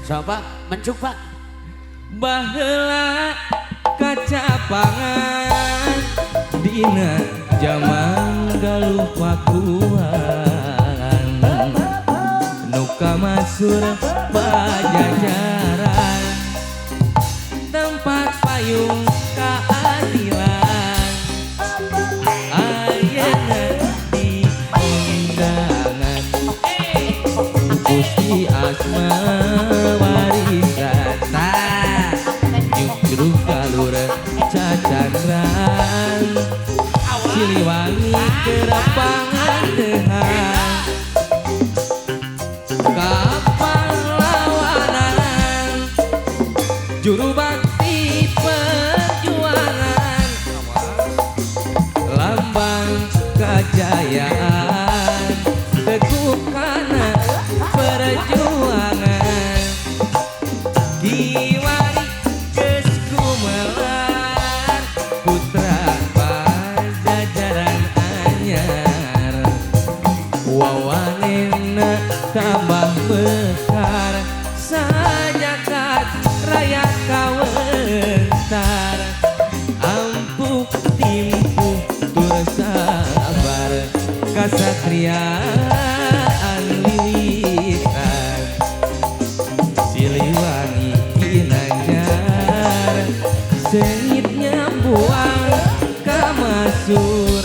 Coba mencuk Pak. Baheula kacapangan dina zaman galuh pakuan nu kamasur pajajaran tempat payung keadilan ayeuna di kondangan Gusti Asma warisan justru kalur cacandran Siliwangi kerapangan dehan kapal lawanan juru bakti perjuangan lambang kejayaan teguhkan perjuangan Kiwari geus gumelar putra pajajaran anyar wawanena tambah mekar sajagat raya kawentar ampuk timpuh tur sabar kasatriaan lilitan Siliwangi Ginanyar sengitnya buang kamasur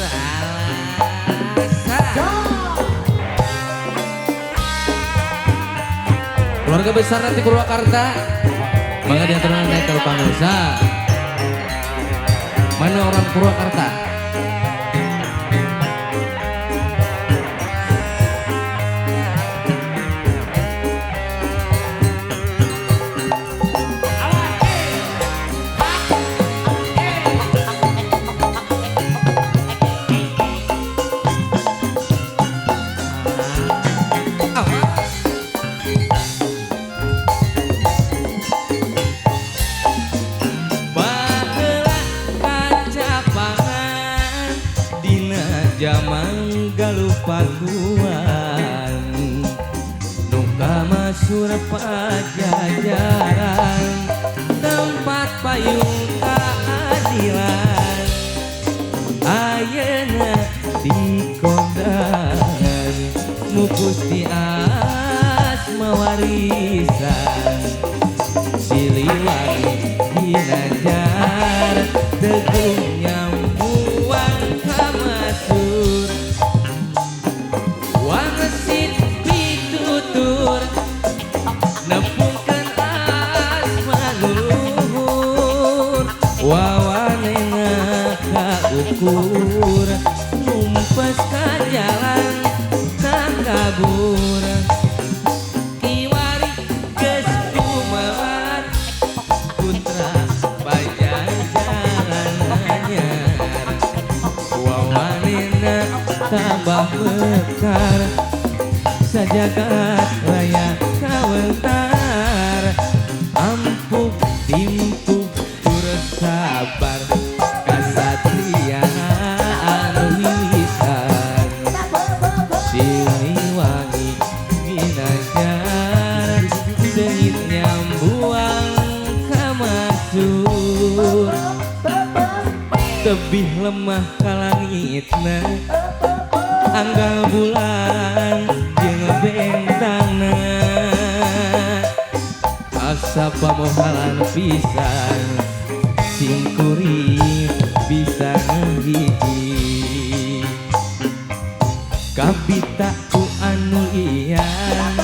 keluarga besar nanti Purwakarta mangga diaturkan naik ke Pangusa mana orang Purwakarta zaman galuh pakuan nu kamasur pajajaran tempat payung keadilan ayeuna di kondangan mu Gusti Asma warisan Siliwangi Ginanyar teguh nyambuan kamasur wangesit pitutur nepungkeun asma luhur wawanena kaukur numpes ka jalan tanggabur Kiwari geus gumelar putra pajajaran anyar wawanena tambah mekar sajagat raya kawentar ampuk timpuk tur sabar kasatriaan lilitan Siliwangi Ginanyar sengit nyambuang kamasur tebih lemah kalangitna anggal bulan jeung bentangna asa pamohalan pisan singkuri bisa ngahiji kabita ku anu ian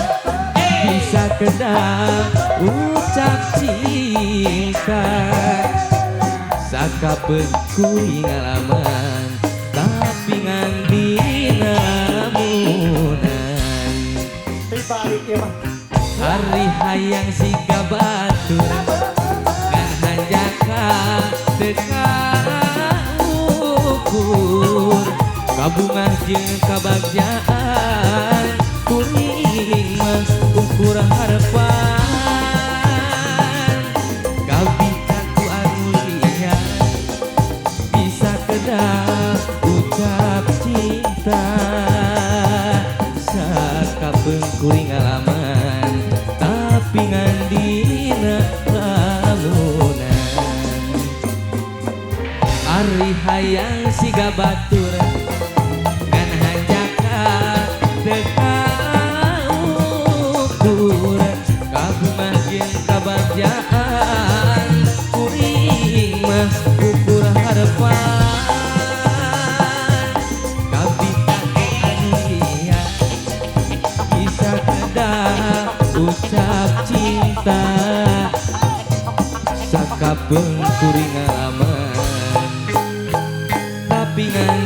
bisa kedap ucap cinta sakapeung kuring ngalaman tapi ngandina lamunan hari hayang siga batur ngan hanjaka teka ukur kabungah jeung kabagjaan kuring mah ukur harapan kabita ku anu lihat bisa kedap ucap cinta sakapeung kuring ngalaman tapi ngandi lamunan Ari hayang siga batur kan hanjaka dekaukur kabumahkeun kabajaan kuring mah ukur harapan kabita anu lia bisa kada ucap cinta sakabeung kuring ngalaman tapi ngan